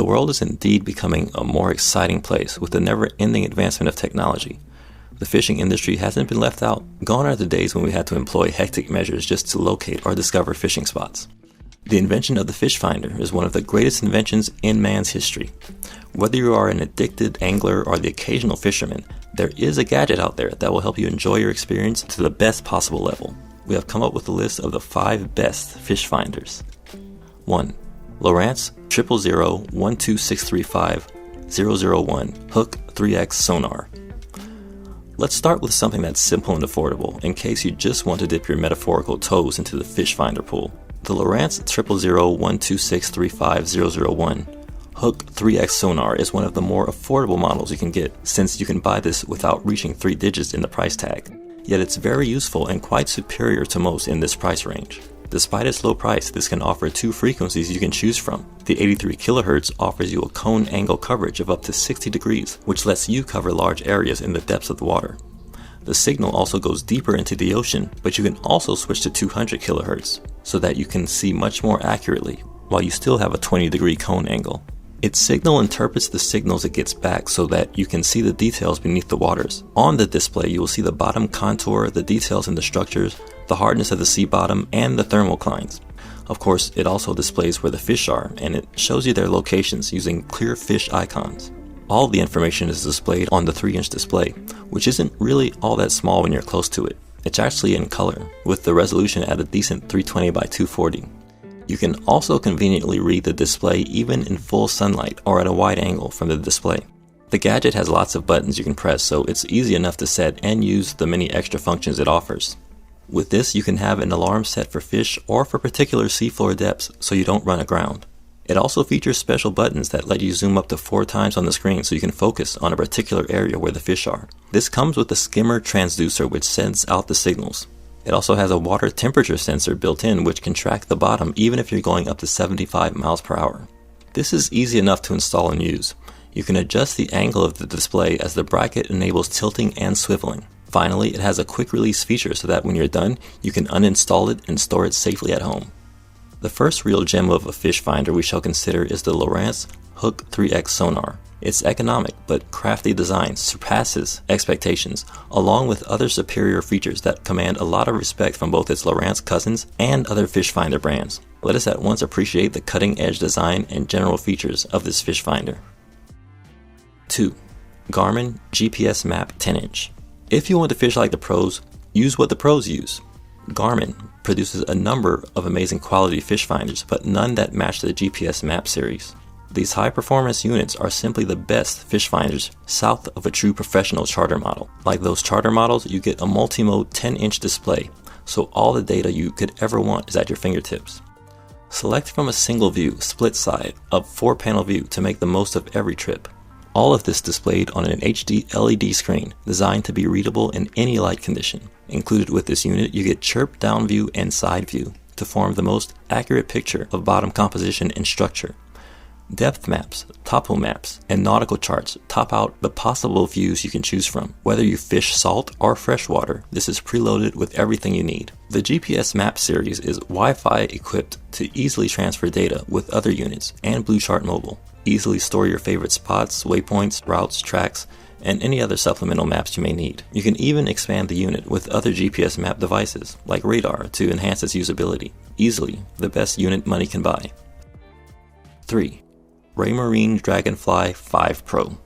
The world is indeed becoming a more exciting place with the never-ending advancement of technology. The fishing industry hasn't been left out. Gone are the days when we had to employ hectic measures just to locate or discover fishing spots. The invention of the fish finder is one of the greatest inventions in man's history. Whether you are an addicted angler or the occasional fisherman, there is a gadget out there that will help you enjoy your experience to the best possible level. We have come up with a list of the 5 best fish finders. 1. Lowrance 000-12635-001 Hook 3X Sonar. Let's start with something that's simple and affordable in case you just want to dip your metaphorical toes into the fish finder pool. The Lowrance 000-12635-001 Hook 3X Sonar is one of the more affordable models you can get, since you can buy this without reaching 3 digits in the price tag. Yet it's very useful and quite superior to most in this price range. Despite its low price, this can offer 2 frequencies you can choose from. The 83 kHz offers you a cone angle coverage of up to 60 degrees, which lets you cover large areas in the depths of the water. The signal also goes deeper into the ocean, but you can also switch to 200 kHz, so that you can see much more accurately, while you still have a 20-degree cone angle. Its signal interprets the signals it gets back so that you can see the details beneath the waters. On the display, you will see the bottom contour, the details in the structures, the hardness of the sea bottom, and the thermoclines. Of course, it also displays where the fish are, and it shows you their locations using clear fish icons. All the information is displayed on the 3-inch display, which isn't really all that small when you're close to it. It's actually in color, with the resolution at a decent 320 by 240. You can also conveniently read the display even in full sunlight or at a wide angle from the display. The gadget has lots of buttons you can press, so it's easy enough to set and use the many extra functions it offers. With this, you can have an alarm set for fish or for particular seafloor depths so you don't run aground. It also features special buttons that let you zoom up to 4 times on the screen so you can focus on a particular area where the fish are. This comes with a skimmer transducer which sends out the signals. It also has a water temperature sensor built in which can track the bottom even if you're going up to 75 miles per hour. This is easy enough to install and use. You can adjust the angle of the display as the bracket enables tilting and swiveling. Finally, it has a quick release feature so that when you're done, you can uninstall it and store it safely at home. The first real gem of a fish finder we shall consider is the Lowrance Hook 3X Sonar. Its economic but crafty design surpasses expectations, along with other superior features that command a lot of respect from both its Lowrance cousins and other fish finder brands. Let us at once appreciate the cutting-edge design and general features of this fish finder. 2. Garmin GPS Map 10-inch. If you want to fish like the pros, use what the pros use. Garmin produces a number of amazing quality fish finders, but none that match the GPS Map series. These high-performance units are simply the best fish finders south of a true professional charter model. Like those charter models, you get a multi-mode 10-inch display, so all the data you could ever want is at your fingertips. Select from a single view, split side, of 4-panel view to make the most of every trip. All of this displayed on an HD LED screen designed to be readable in any light condition. Included with this unit, you get chirp down view and side view to form the most accurate picture of bottom composition and structure. Depth maps, topo maps, and nautical charts top out the possible views you can choose from. Whether you fish salt or freshwater, this is preloaded with everything you need. The GPS Map series is Wi-Fi equipped to easily transfer data with other units and BlueChart Mobile. Easily store your favorite spots, waypoints, routes, tracks, and any other supplemental maps you may need. You can even expand the unit with other GPS map devices, like radar, to enhance its usability. Easily, the best unit money can buy. 3. Raymarine Dragonfly 5 Pro.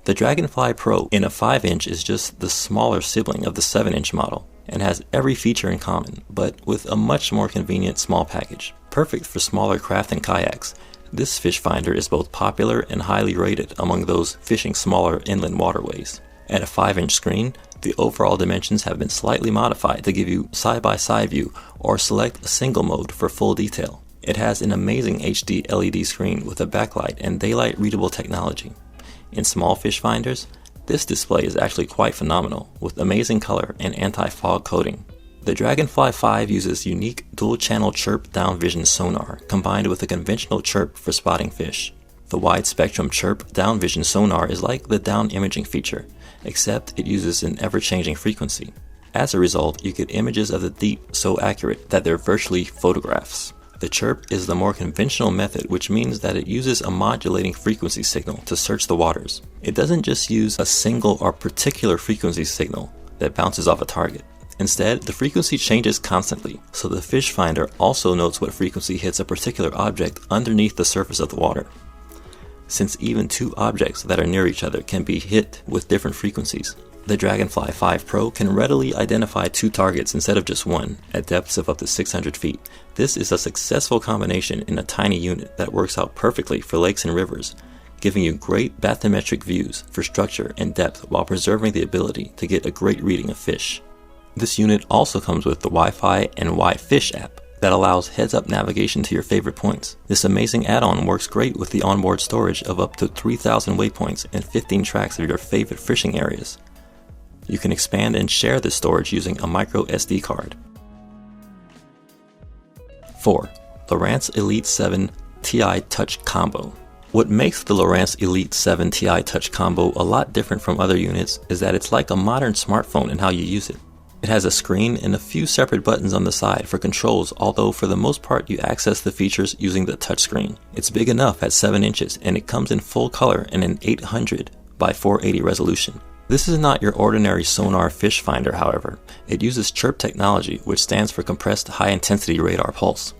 The Dragonfly Pro in a 5-inch is just the smaller sibling of the 7-inch model and has every feature in common, but with a much more convenient small package. Perfect for smaller craft and kayaks, this fish finder is both popular and highly rated among those fishing smaller inland waterways. At a 5-inch screen, the overall dimensions have been slightly modified to give you side-by-side view or select a single mode for full detail. It has an amazing HD LED screen with a backlight and daylight readable technology. In small fish finders, this display is actually quite phenomenal, with amazing color and anti-fog coating. The Dragonfly 5 uses unique dual-channel chirp down vision sonar combined with a conventional chirp for spotting fish. The wide-spectrum chirp down vision sonar is like the down imaging feature, except it uses an ever-changing frequency. As a result, you get images of the deep so accurate that they're virtually photographs. The chirp is the more conventional method, which means that it uses a modulating frequency signal to search the waters. It doesn't just use a single or particular frequency signal that bounces off a target. Instead, the frequency changes constantly, so the fish finder also notes what frequency hits a particular object underneath the surface of the water. Since even two objects that are near each other can be hit with different frequencies, the Dragonfly 5 Pro can readily identify two targets instead of just one at depths of up to 600 feet. This is a successful combination in a tiny unit that works out perfectly for lakes and rivers, giving you great bathymetric views for structure and depth while preserving the ability to get a great reading of fish. This unit also comes with the Wi-Fi and YFish app that allows heads-up navigation to your favorite points. This amazing add-on works great with the onboard storage of up to 3,000 waypoints and 15 tracks of your favorite fishing areas. You can expand and share this storage using a micro SD card. 4. Lowrance Elite 7 Ti Touch Combo. What makes the Lowrance Elite 7 Ti Touch Combo a lot different from other units is that it's like a modern smartphone in how you use it. It has a screen and a few separate buttons on the side for controls, although for the most part you access the features using the touchscreen. It's big enough at 7 inches and it comes in full color and an 800 by 480 resolution. This is not your ordinary sonar fish finder, however. It uses chirp technology, which stands for compressed high-intensity radar pulse.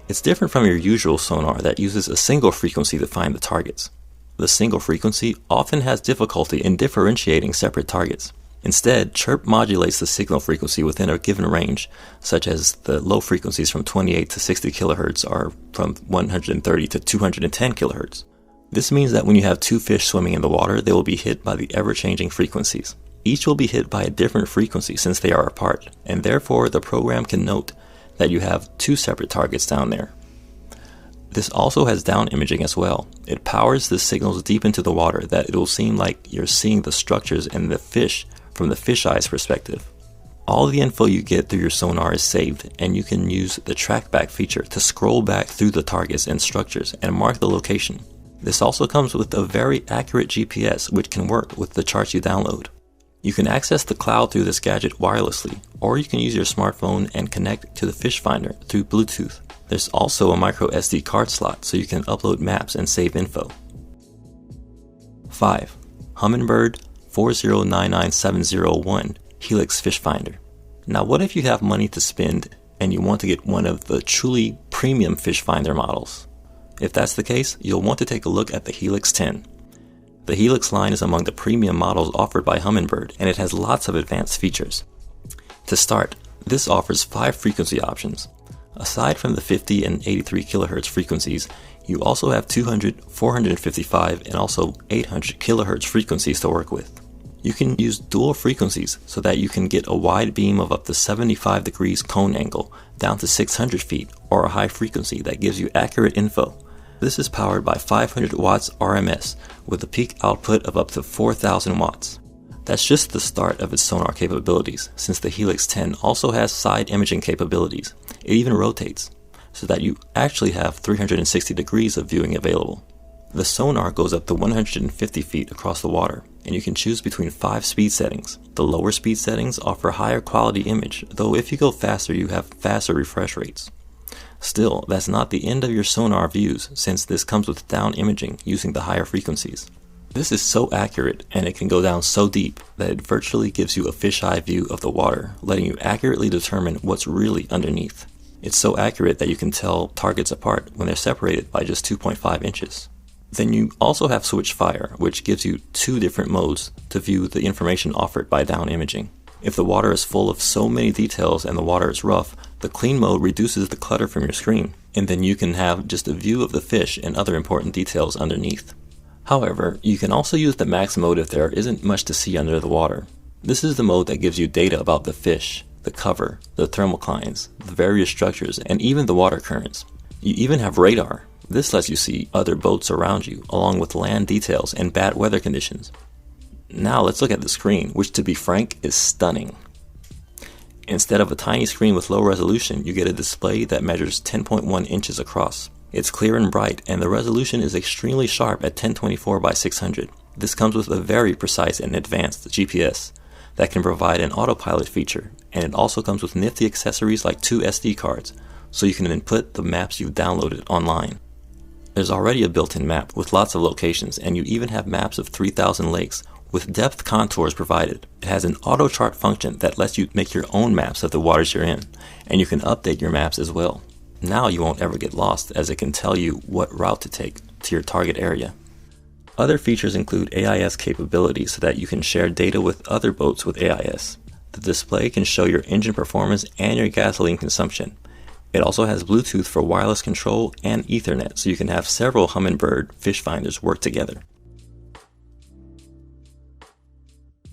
It's different from your usual sonar that uses a single frequency to find the targets. The single frequency often has difficulty in differentiating separate targets. Instead, chirp modulates the signal frequency within a given range, such as the low frequencies from 28 to 60 kHz are from 130 to 210 kHz. This means that when you have two fish swimming in the water, they will be hit by the ever-changing frequencies. Each will be hit by a different frequency since they are apart, and therefore the program can note that you have two separate targets down there. This also has down imaging as well. It powers the signals deep into the water that it will seem like you're seeing the structures and the fish from the fisheye's perspective. All the info you get through your sonar is saved, and you can use the trackback feature to scroll back through the targets and structures and mark the location. This also comes with a very accurate GPS, which can work with the charts you download. You can access the cloud through this gadget wirelessly, or you can use your smartphone and connect to the fish finder through Bluetooth. There's also a micro SD card slot so you can upload maps and save info. 5. Humminbird 4099701 Helix Fish Finder. Now what if you have money to spend and you want to get one of the truly premium fish finder models? If that's the case, you'll want to take a look at the Helix 10. The Helix line is among the premium models offered by Humminbird, and it has lots of advanced features. To start, this offers 5 frequency options. Aside from the 50 and 83 kHz frequencies, you also have 200, 455, and also 800 kHz frequencies to work with. You can use dual frequencies so that you can get a wide beam of up to 75 degrees cone angle down to 600 feet, or a high frequency that gives you accurate info. This is powered by 500 watts RMS with a peak output of up to 4,000 watts. That's just the start of its sonar capabilities, since the Helix 10 also has side imaging capabilities. It even rotates, so that you actually have 360 degrees of viewing available. The sonar goes up to 150 feet across the water, and you can choose between 5 speed settings. The lower speed settings offer higher quality image, though if you go faster you have faster refresh rates. Still, that's not the end of your sonar views, since this comes with down imaging using the higher frequencies. This is so accurate, and it can go down so deep that it virtually gives you a fisheye view of the water, letting you accurately determine what's really underneath. It's so accurate that you can tell targets apart when they're separated by just 2.5 inches. Then you also have Switch Fire, which gives you 2 different modes to view the information offered by down imaging. If the water is full of so many details and the water is rough, the clean mode reduces the clutter from your screen, and then you can have just a view of the fish and other important details underneath. However, you can also use the max mode if there isn't much to see under the water. This is the mode that gives you data about the fish, the cover, the thermoclines, the various structures, and even the water currents. You even have radar. This lets you see other boats around you, along with land details and bad weather conditions. Now let's look at the screen, which to be frank is stunning. Instead of a tiny screen with low resolution, you get a display that measures 10.1 inches across. It's clear and bright, and the resolution is extremely sharp at 1024 by 600. This comes with a very precise and advanced GPS that can provide an autopilot feature, and it also comes with nifty accessories like 2 SD cards, so you can input the maps you've downloaded online. There's already a built-in map with lots of locations, and you even have maps of 3,000 lakes with depth contours provided. It has an auto chart function that lets you make your own maps of the waters you're in, and you can update your maps as well. Now you won't ever get lost, as it can tell you what route to take to your target area. Other features include AIS capabilities so that you can share data with other boats with AIS. The display can show your engine performance and your gasoline consumption. It also has Bluetooth for wireless control and Ethernet, so you can have several Humminbird fish finders work together.